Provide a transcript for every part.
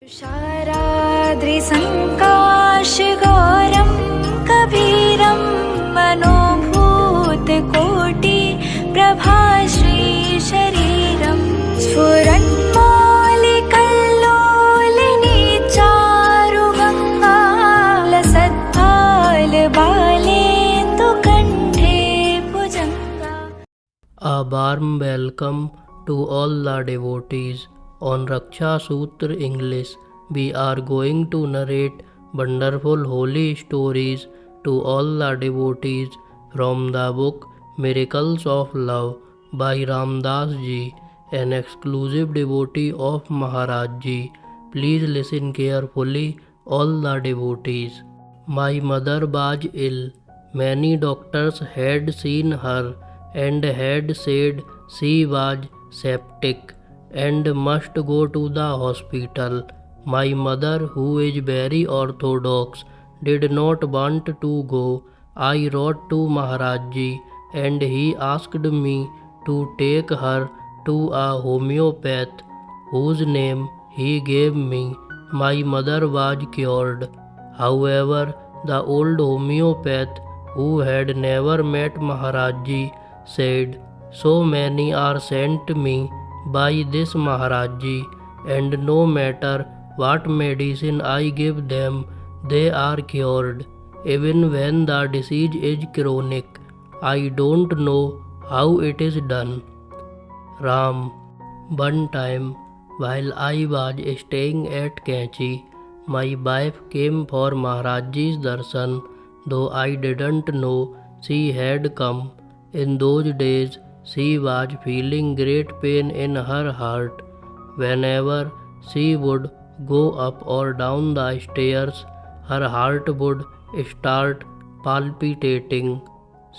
तुषाराद्रिसङ्काशगौरं कबीरं मनोभूतकोटि प्रभाश्रीशरीरं स्फुरन्मौलिकल्लोलिनी चारुगङ्गा लसत्फालबालेन्दुकण्ठे भुजङ्गा. A warm welcome to all the devotees. On Raksha Sutra English, we are going to narrate wonderful holy stories to all the devotees from the book Miracles of Love by Ramdas Ji, an exclusive devotee of Maharaj Ji. Please listen carefully, all the devotees. My mother was ill. Many doctors had seen her and had said she was septic and must go to the hospital. My mother, who is very orthodox, did not want to go. I wrote to Maharaj Ji and he asked me to take her to a homeopath whose name he gave me. My mother was cured. However, the old homeopath, who had never met Maharaj Ji, said, "So many are sent me by this Maharaj Ji, and no matter what medicine I give them, they are cured, even when the disease is chronic. I don't know how it is done." Ram. One time, while I was staying at Kanchi, my wife came for Maharaj Ji's darshan, though I didn't know she had come. In those days, she was feeling great pain in her heart. Whenever she would go up or down the stairs, her heart would start palpitating.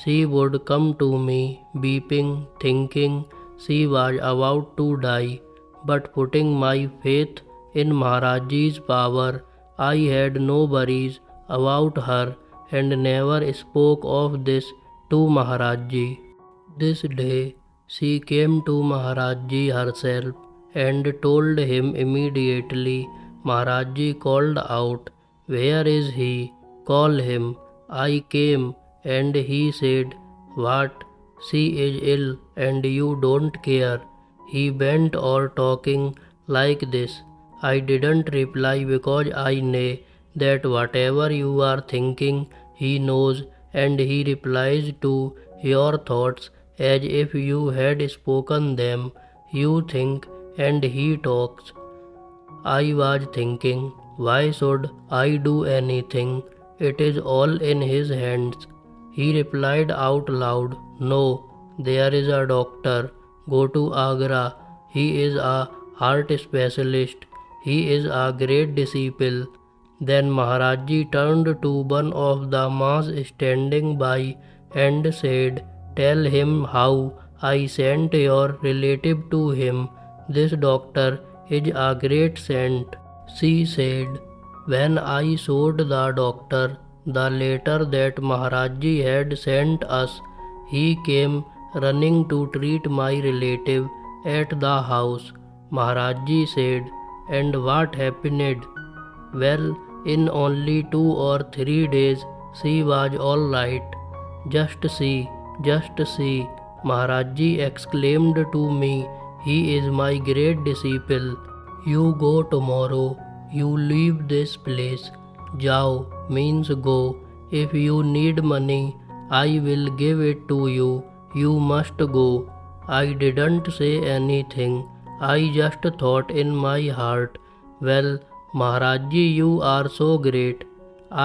She would come to me, weeping, thinking she was about to die. But putting my faith in Maharaj Ji's power, I had no worries about her and never spoke of this to Maharaj Ji. This day she came to Maharaj Ji herself and told him immediately. Maharaj Ji called out, "Where is he? Call him." I came and he said, "What? She is ill and you don't care." He went on talking like this. I didn't reply because I knew that whatever you are thinking, he knows, and he replies to your thoughts as if you had spoken them. You think and he talks. I was thinking, why should I do anything? It is all in his hands. He replied out loud, "No, there is a doctor. Go to Agra. He is a heart specialist. He is a great disciple." Then Maharaj Ji turned to one of the monks standing by and said, "Tell him how I sent your relative to him. This doctor is a great saint." She said, when I showed the doctor the letter that Maharaj Ji had sent us, he came running to treat my relative at the house. Maharaj Ji said, "And what happened?" Well, in only 2 or 3 days she was all right. Just see, just see, Maharaj Ji exclaimed to me, "He is my great disciple. You go tomorrow. You leave this place. Jao means go. If you need money, I will give it to you. You must go." I didn't say anything. I just thought in my heart, well, Maharaj Ji, you are so great.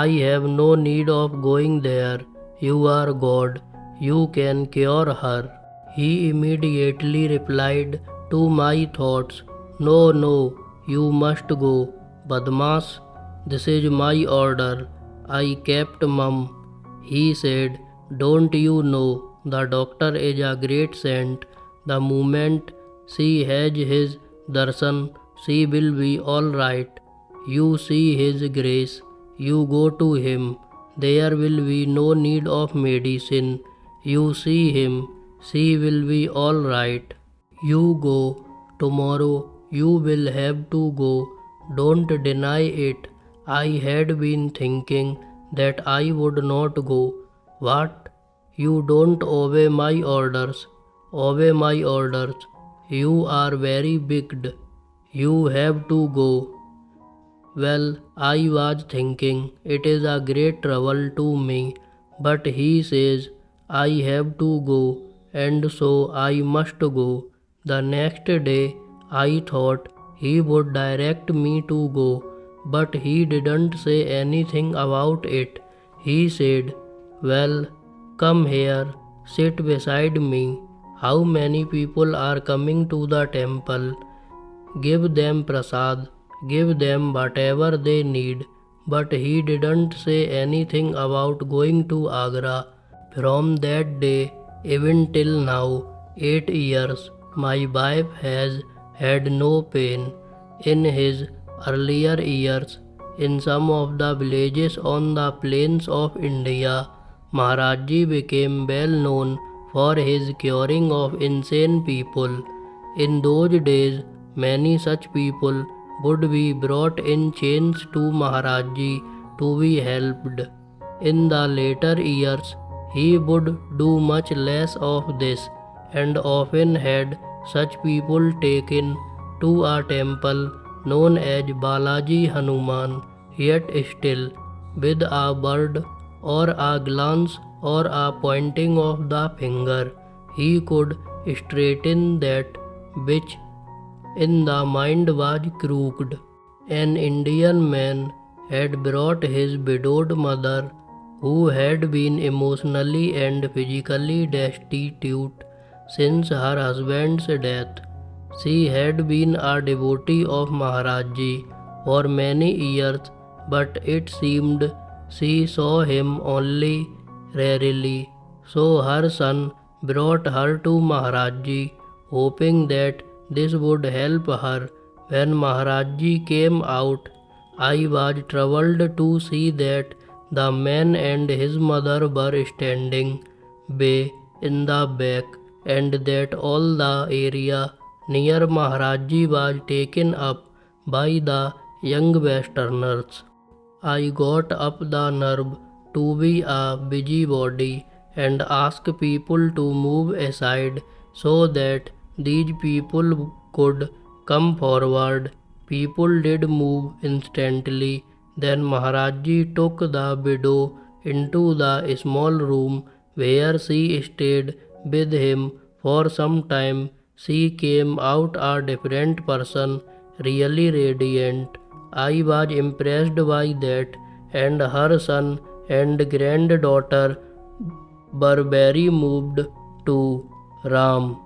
I have no need of going there. You are God. You can cure her. He immediately replied to my thoughts, "No, no, you must go. Badmash, this is my order." I kept mum. He said, "Don't you know the doctor is a great saint? The moment she has his darshan, she will be all right. You see his grace. You go to him. There will be no need of medicine. You see him. She will be all right. You go. Tomorrow you will have to go. Don't deny it. I had been thinking that I would not go. What? You don't obey my orders. Obey my orders. You are very big. You have to go. Well, I was thinking it is a great trouble to me, but he says I have to go, and so I must go. The next day I thought he would direct me to go, but he didn't say anything about it. He said, "Well, come here, sit beside me. How many people are coming to the temple? Give them prasad. Give them whatever they need." But he didn't say anything about going to Agra. From that day, even till now, 8 years, my wife has had no pain. In his earlier years, in some of the villages on the plains of India, Maharajji became well known for his curing of insane people. In those days, many such people would be brought in chains to Maharajji to be helped. In the later years, he would do much less of this, and often had such people taken to a temple known as Balaji Hanuman. Yet still, with a word or a glance or a pointing of the finger, he could straighten that which in the mind was crooked. An Indian man had brought his widowed mother, who had been emotionally and physically destitute since her husband's death. She had been a devotee of Maharajji for many years, but it seemed she saw him only rarely. So her son brought her to Maharajji, hoping that this would help her. When Maharajji came out, I was troubled to see that the man and his mother were standing way in the back, and that all the area near Maharajji was taken up by the young westerners. I got up the nerve to be a busybody and ask people to move aside so that these people could come forward. People did move instantly. Then Maharajji took the widow into the small room where she stayed with him for some time. She came out a different person, really radiant. I was impressed by that, and her son and granddaughter were very moved too. Ram.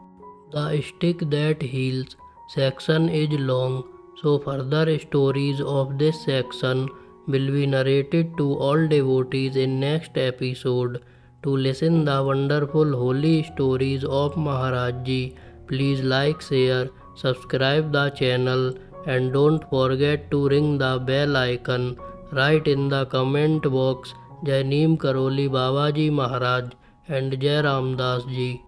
The Stick That Heals section is long, so further stories of this section will be narrated to all devotees in next episode. To listen the wonderful holy stories of Maharajji, please like, share, subscribe the channel, and don't forget to ring the bell icon. Write in the comment box Jai Neem Karoli Babaji Maharaj and Jai Ramdas Ji.